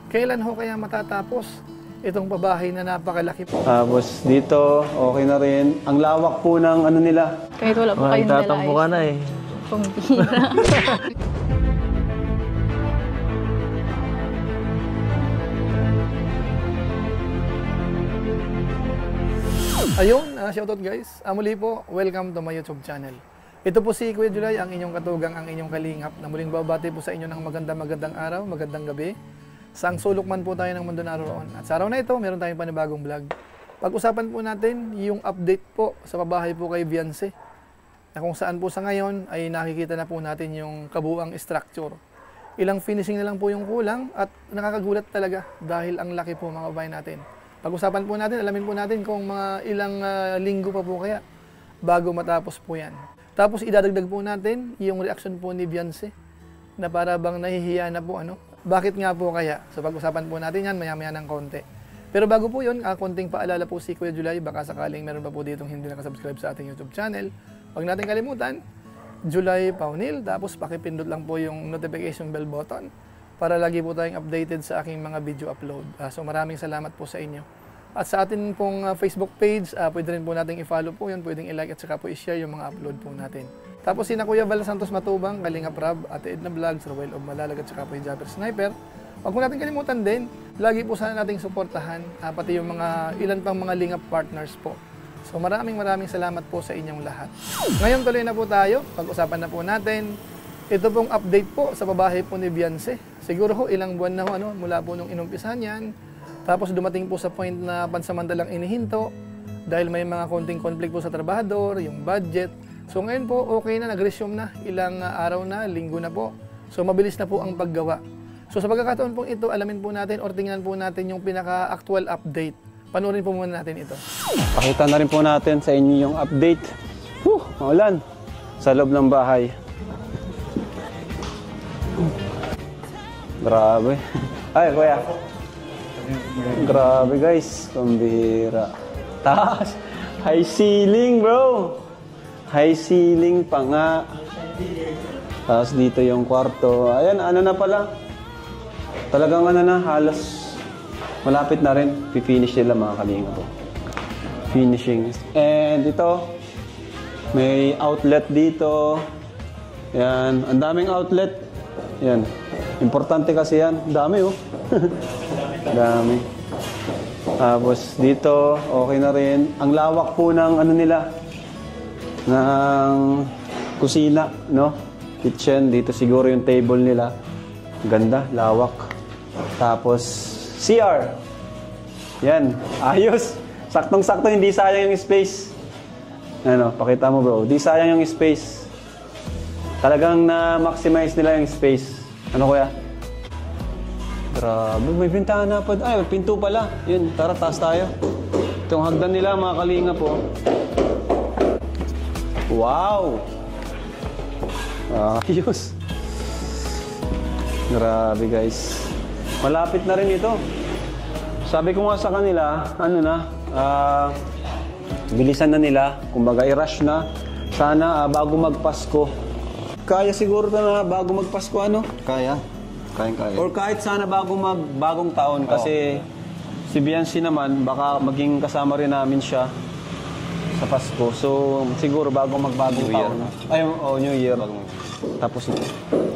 Kailan ho kaya matatapos itong pabahay na napakalaki po? Tapos dito, okay na rin. Ang lawak po ng ano nila. Kahit wala po kayong dala. Tatampo ka na eh. Pambira. Ayun, shoutout guys. Muli po, welcome to my YouTube channel. Ito po si Kuya July, ang inyong katugang, ang inyong kalingap, na muling babati po sa inyo ng magandang araw, magandang gabi. Saang sulok man po tayo ng mundo naroon. At sa araw na ito, meron tayong panibagong vlog. Pag-usapan po natin yung update po sa pabahay po kay Viance. Na kung saan po sa ngayon ay nakikita na po natin yung kabuuang structure. Ilang finishing na lang po yung kulang at nakakagulat talaga dahil ang laki po mga babae natin. Pag-usapan po natin, alamin po natin kung mga ilang linggo pa po kaya bago matapos po yan. Tapos idadagdag po natin yung reaction po ni Viance na para bang nahihiya na po ano. Bakit nga po kaya? So pag-usapan po natin yan maya-maya ng konti. Pero bago po yun, konting paalala po si Kuya July, baka sakaling meron pa po ditong hindi nakasubscribe sa ating YouTube channel. Huwag natin kalimutan, July Paunil, tapos pakipindot lang po yung notification bell button para lagi po tayong updated sa aking mga video upload. So maraming salamat po sa inyo. At sa atin pong Facebook page, pwede rin po natin i-follow po yun, pwedeng i-like at saka po i-share yung mga upload po natin. Tapos sina Kuya Val Santos Matubang, Kalinga Prab, Ate Edna Vlog, Sir Will of Malalag at saka po yung Japper Sniper. Huwag po natin kalimutan din, lagi po sana nating suportahan, pati yung mga ilan pang mga lingap partners po. So maraming salamat po sa inyong lahat. Ngayon tuloy na po tayo, pag-usapan na po natin. Ito pong update po sa pabahay po ni Viance. Siguro ho ilang buwan na ho, mula po nung inumpisahan yan. Tapos dumating po sa point na pansamantalang inihinto dahil may mga konting conflict po sa trabahador, yung budget. So ngayon po okay na, nag-resume na, ilang araw na, linggo na po. So mabilis na po ang paggawa. So sa pagkakataon po ito, alamin po natin or tingnan po natin yung pinaka-actual update. Panoorin po muna natin ito. Pakita na rin po natin sa inyo yung update. Maulan sa loob ng bahay. Grabe. Ay, kuya. Grabe guys, pambihira. Taas, high ceiling bro. High ceiling pa nga. Tapos dito yung kwarto. Ayan, ano na pala. Talagang ano na, halos malapit na rin. Pipinish nila mga kalinga po. Finishing. And ito, may outlet dito. Yan, ang daming outlet. Yan. Importante kasi yan. Dami oh. Dami. Tapos dito, okay na rin. Ang lawak po ng ano nila, ng kusina, no? Kitchen. Dito siguro yung table nila. Ganda, lawak. Tapos, CR. Yan, ayos. Saktong-sakto, hindi sayang yung space. Ano, pakita mo bro. Hindi sayang yung space. Talagang na-maximize nila yung space. Ano kuya? Grabe, may bintana pa. Ay, pinto pala. Yun, tara, taas tayo. Itong hagdan nila, mga kalinga po. Wow! Ayos. Grabe guys. Malapit na rin ito. Sabi ko nga sa kanila, ano na, bilisan na nila. Kumbaga, i-rush na. Sana bago magpasko. Kaya siguro na bago magpasko, ano? Kaya. Kaya. Or kahit sana bagong taon kasi si Viance naman baka maging kasama rin namin siya sa Pasko. So siguro bago magbagong taon. Ay, New Year. Tapos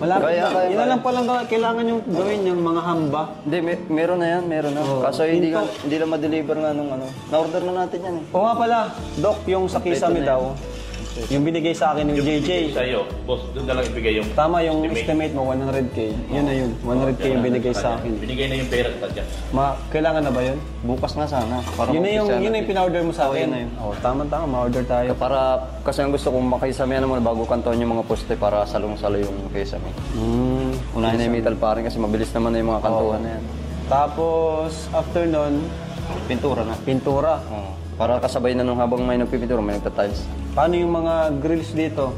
malapit na. Yun na lang palang kailangan yung gawin yung mga hamba. Hindi, meron na yan, meron na. Kaso hindi lang ma-deliver nga nung ano. Na-order na natin yan eh. Oo nga pala, Doc, yung sa Kisame daw. Yung binigay sa akin yung JJ. Sa'yo, boss, doon na lang ibigay yung... Tama, yung estimate mo, 100K. Yun na yun, 100K yung binigay sa akin. Binigay na yung pera sa kanya. Kailangan na ba yun? Bukas na sana. Yun na yung pina-order mo sa akin. Yun na yun. Tama, ma-order tayo. Para, kasi ang gusto kong makisame naman bago kanton yung mga poste para salong-salo yung kisame. Unahin na yung metal paring kasi mabilis naman na yung mga kantuhan na yan. Tapos, after nun, Pintura na. pintura. Para kasabay na nung habang may nagpipintura, may nagta-tiles. Paano yung mga grills dito?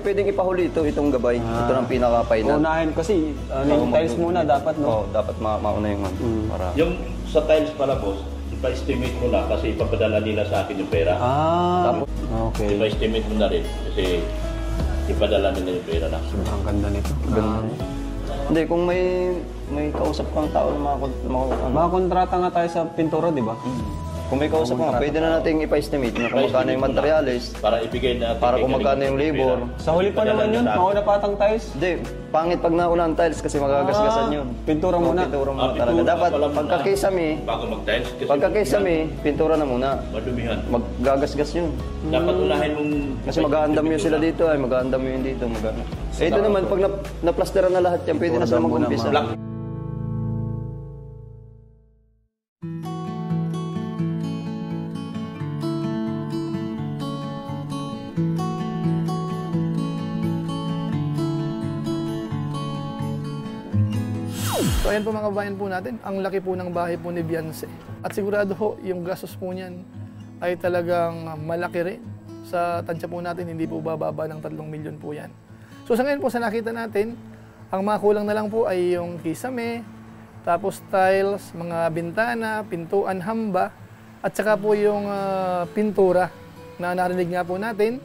Pwedeng ipahuli itong gabay. Ito ang pinaka-final. Unahin kasi, yung tiles muna dapat, no? Oo, dapat mauna yung para... Yung sa tiles pala, boss, ipa-estimate mo na kasi ipapadala nila sa akin yung pera. Tapos, okay. Ipa-estimate mo na rin kasi ipadala nila yung pera na. Ang ganda nito. Hindi, kung may kausap kang tao na Makakontrata nga tayo sa pintura, di ba? kung may kausap ka, pwede na nating ipa-estimate na kung magkano yung materials, Para ibigay na para kung magkano yung labor. Sa huli pa naman yun, mauna patang tiles. Hindi, pangit pag nauna ang tiles kasi magagasgasan yun. Pintura muna. Pintura muna talaga. pintura Dapat pala muna. pagka-kisame, bago mag-tiles. Kasi pagka-kisame, pintura na muna. madumihan. Maggagasgas yun. Dapat unahin mong... Kasi mag-aandam yun sila dito, ay mag-aandam yun dito. Eh ito naman, pag na-plasteran na lahat yan, pwede na sila mag-umpisa. Black. So ayan po mga kabayan po natin, ang laki po ng bahay po ni Beyonce. At sigurado ho, yung gastos po niyan ay talagang malaki rin. Sa tansya po natin, hindi po bababa ng 3 milyon po yan. So sa ngayon po, sa nakita natin, ang mga kulang na lang po ay yung kisame, tapos tiles, mga bintana, pintuan, hamba, at saka po yung pintura na narinig nga po natin,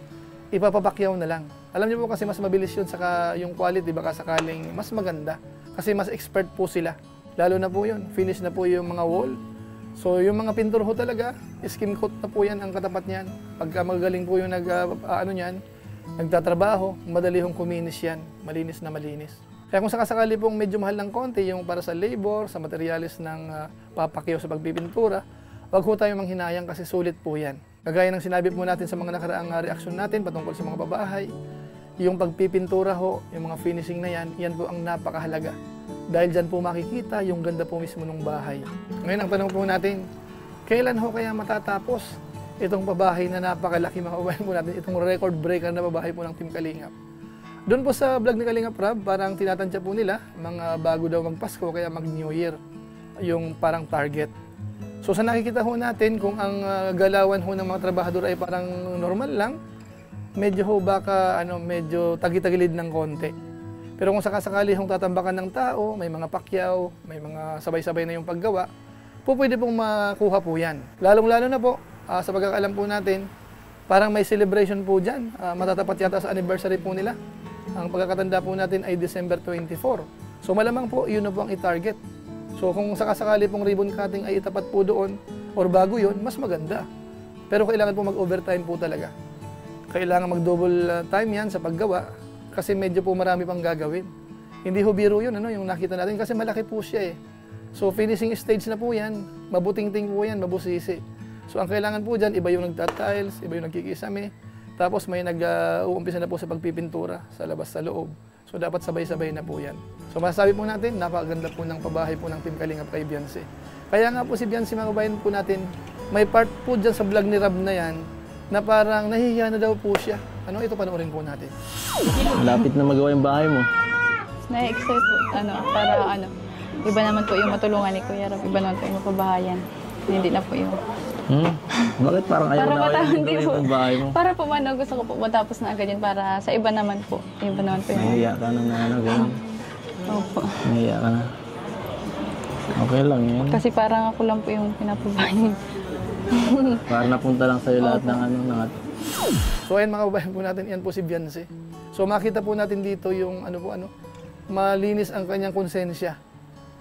ipapapakyaw na lang. Alam niyo po kasi mas mabilis yun, saka yung quality baka sakaling mas maganda. Kasi mas expert po sila. Lalo na po yun, finish na po yung mga wall. So yung mga pintura ho talaga, skim coat na po yan ang katapat niyan. Pagka magaling po yung nagtatrabaho, madali hong kuminis yan. Malinis na malinis. Kaya kung sakasakali pong medyo mahal ng konti, yung para sa labor, sa materialis ng papakyaw sa pagpipintura, wag ho tayo manghinayang kasi sulit po yan. Kagaya ng sinabi po natin sa mga nakaraang reaksyon natin patungkol sa mga babahay, yung pagpipintura ho, yung mga finishing na yan po ang napakahalaga. Dahil dyan po makikita yung ganda po mismo ng bahay. Ngayon ang tanong po natin, kailan ho kaya matatapos itong pabahay na napakalaki mga kabayan po natin, itong record breaker na pabahay po ng Team Kalingap. Doon po sa vlog ni Kalingap Rab, parang tinatansya po nila, mga bago daw magpasko kaya mag-New Year, yung parang target. So sa nakikita ho natin, kung ang galawan ho ng mga trabahador ay parang normal lang, medyo ho baka medyo tagi-tagilid ng konti. Pero kung sakasakali hong tatambakan ng tao, may mga pakyaw, may mga sabay-sabay na yung paggawa, po pwede pong makuha po yan. Lalong-lalo na po, sa pagkakalam po natin, parang may celebration po dyan. Matatapat yata sa anniversary po nila. Ang pagkakatanda po natin ay December 24. So malamang po, yun na po ang i-target. So kung sakasakali pong ribbon cutting ay itapat po doon, or bago yun, mas maganda. Pero kailangan po mag-overtime po talaga. Kailangan mag-double time yan sa paggawa kasi medyo po marami pang gagawin. Hindi ho biro yun, yung nakita natin kasi malaki po siya eh. So finishing stage na po yan, mabuting-ting po yan, mabusisi. So ang kailangan po dyan, iba yung nagtatiles, iba yung nagkikisame, tapos may nag-uumpisa na po sa pagpipintura sa labas sa loob. So dapat sabay-sabay na po yan. So masasabi po natin, napakaganda po ng pabahay po ng Team Kalingap kay Beyonce. Kaya nga po si Beyonce mga kabayan po natin, may part po dyan sa vlog ni Rab na yan, na parang nahihiya na daw po siya. Ito panoorin po natin. Malapit na magawa yung bahay mo. Na-excite po, para iba naman po yung matulungan ni Kuya Rab, iba naman po yung mapabahayan. Hindi na po yung... Bakit parang ayaw na yung bahay mo? Para po gusto ko po matapos na agad yun para sa iba naman po. Iba naman po yung... Nahiya ka na gano'n. Opo. Nahiya ka na. Okay lang yun. Kasi parang ako lang po yung pinapabahayan. Para napunta lang sa'yo lahat ng So ayan mga kabayan po natin, yan po si Beyonce. So makita po natin dito yung malinis ang kanyang konsensya.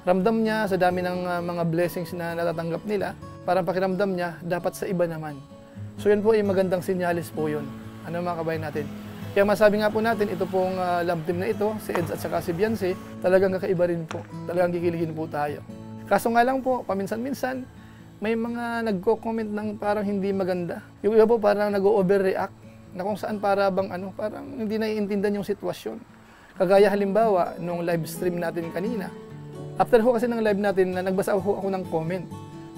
Ramdam niya sa dami ng mga blessings na natatanggap nila, parang pakiramdam niya dapat sa iba naman. So yan po ay magandang sinyalis po yun. Mga kabayan natin. Kaya masabi nga po natin, ito pong love team na ito, si Eds at saka si Beyonce, talagang kakaiba rin po. Talagang kikiligin po tayo. Kaso nga lang po, paminsan-minsan, may mga nagko-comment ng parang hindi maganda. Yung iba po parang nag-overreact na kung saan parang hindi naiintindihan yung sitwasyon. Kagaya halimbawa, nung live stream natin kanina. After ho kasi ng live natin, nagbasa ako ng comment.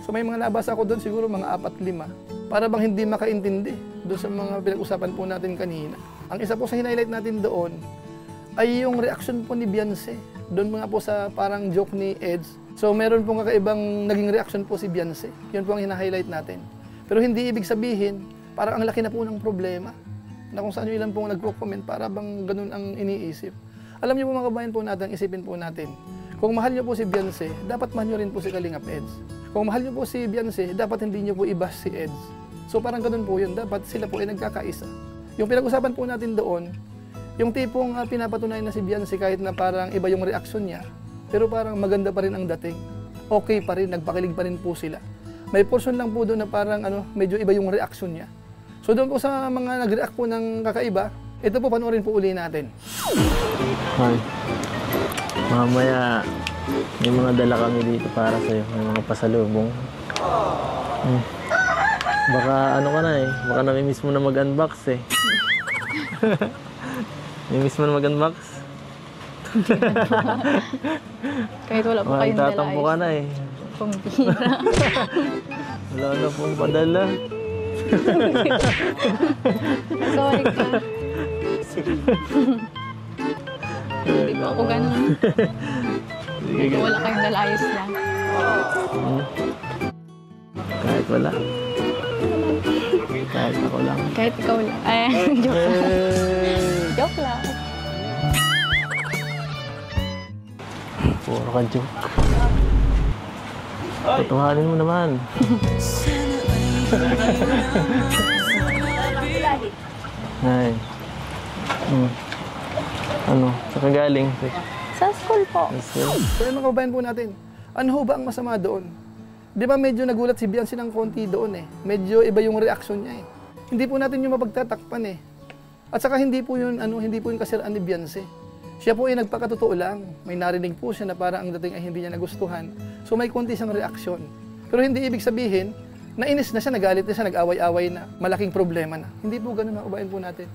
So may mga nabasa ako doon, siguro mga 4-5. Para bang hindi makaintindi doon sa mga pinag-usapan po natin kanina. Ang isa po sa highlight natin doon ay yung reaction po ni Beyonce. Doon mga po sa parang joke ni Eds. So meron pong kakaibang naging reaction po si Beyonce. Yun po ang hina-highlight natin. Pero hindi ibig sabihin, parang ang laki na po ng problema. Na kung saan yung ilan pong nagko-comment, para bang ganun ang iniisip. Alam niyo po mga kabayan po natin, isipin po natin. Kung mahal niyo po si Beyonce, dapat mahal niyo rin po si Kalingap Eds. Kung mahal niyo po si Beyonce, dapat hindi niyo po i-bash si Eds. So parang ganun po yun, dapat sila po ay nagkakaisa. Yung pinag-usapan po natin doon, Yung tipong pinapatunayan na si Beyonce kahit na parang iba yung reaksyon niya, pero parang maganda pa rin ang dating. Okay pa rin, nagpakilig pa rin po sila. May portion lang po doon na parang medyo iba yung reaksyon niya. So doon po sa mga nag-react po ng kakaiba, ito po panoorin po uli natin. Hoy, mamaya may mga dala kami dito para sa'yo. May mga pasalubong. Baka ano ka na eh. Baka namimiss mo na mag-unbox eh. Namimiss mo na mag-unbox? Kahit wala po kayong dala. Tatampo ka na eh. Pambira. Wala na pong padala. Sorry ka. Hindi po ako ganun. Kung wala kayong dala, ayos lang. Kahit wala. Kahit ako lang. Kahit ikaw lang. Ay, joke lang. Joke lang. Puro ka joke. Tutuhanin mo naman. Ay. Ano? Saan ka galing? Sa school po. So mga kababayan po natin, ano ho ba ang masama doon? Di ba medyo nagulat si Beyonce ng konti doon eh. Medyo iba yung reaksyon niya eh. Hindi po natin yung mapagtatakpan eh. At saka hindi po yun kasiraan ni Beyonce. Siya po ay nagpakatotoo lang. May narinig po siya na parang ang dating ay hindi niya nagustuhan. So may konti siyang reaksyon. Pero hindi ibig sabihin, nainis na siya, nagalit na siya, nag-away-away na, malaking problema na. Hindi po ganun ang kababayan po natin.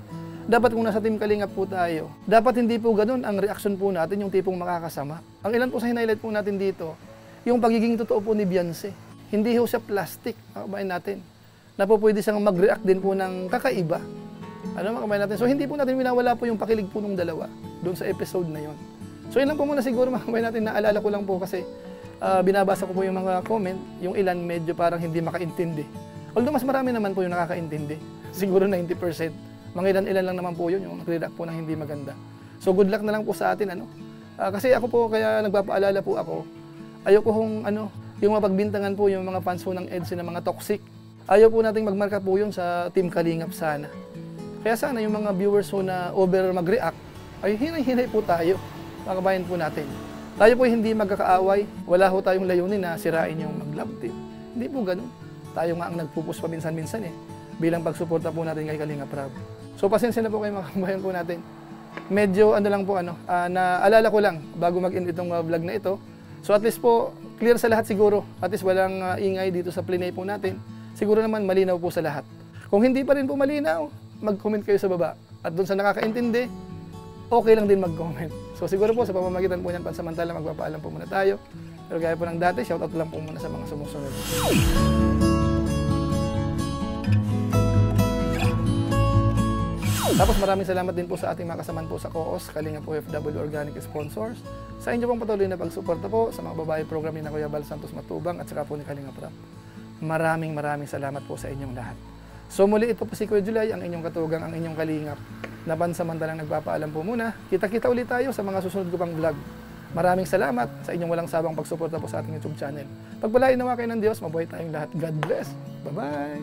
Dapat kung nasa Team Kalingap po tayo, dapat hindi po ganun ang reaksyon po natin, yung tipong makakasama. Ang ilan po sa highlight po natin dito, yung pagiging totoo po ni Beyonce. Hindi ho siya plastic, mga kababayan natin. Na po pwede siyang mag-react din po ng kakaiba. Ano mga kababayan natin? So hindi po natin winawala po yung pakilig po ng dalawa doon sa episode na yon. So yun lang po muna siguro mga kababayan natin, naalala ko lang po kasi binabasa ko po yung mga comment, yung ilan medyo parang hindi makaintindi. Although mas marami naman po yung nakakaintindi. Siguro 90%. Mga ilan-ilan lang naman po yun, yung nag-react po ng hindi maganda. So good luck na lang po sa atin, kasi ako po, kaya nagpapaalala po ako, ayoko kung yung mapagbintangan po yung mga fans po ng EDSA na mga toxic. Ayaw po nating magmarka po yun sa Team Kalingap sana. Kaya sana yung mga viewers po na over mag-react, ay hinay-hinay po tayo, mga kabayan po natin. Tayo po hindi magkakaaway, wala ho tayong layunin na sirain yung mag-love team. Hindi po ganun. Tayo nga ang nagpupus pa minsan-minsan bilang pagsuporta po natin kay Kalingap Rab. So pasensya na po kayo mga kabayan po natin. Medyo lang po naalala ko lang bago mag-end itong vlog na ito. So at least po, clear sa lahat siguro. At least walang ingay dito sa Plinay po natin. Siguro naman malinaw po sa lahat. Kung hindi pa rin po malinaw, mag-comment kayo sa baba. At doon sa nakakaintindi, okay lang din mag-comment. So siguro po sa pamamagitan po niyan pansamantala magpapaalam po muna tayo. Pero gaya po ng dati, shoutout lang po muna sa mga sumusunod. Tapos maraming salamat din po sa ating mga kasamaan po sa COOS, Kalingap OFW Organic Sponsors. Sa inyo pong patuloy na pagsuporta po sa mga babae program ni Kuya Bal Santos Matubang at saka po ni Kalingap Rab. Maraming salamat po sa inyong lahat. So muli ito po si Kuya Julay, ang inyong katugang, ang inyong kalingap. Na pansamantalang nagpapaalam po muna. Kita-kita ulit tayo sa mga susunod ko pang vlog. Maraming salamat sa inyong walang sabang pagsuporta po sa ating YouTube channel. Pagpalain nawa kayo ng Diyos, mabuhay tayong lahat. God bless. Bye-bye!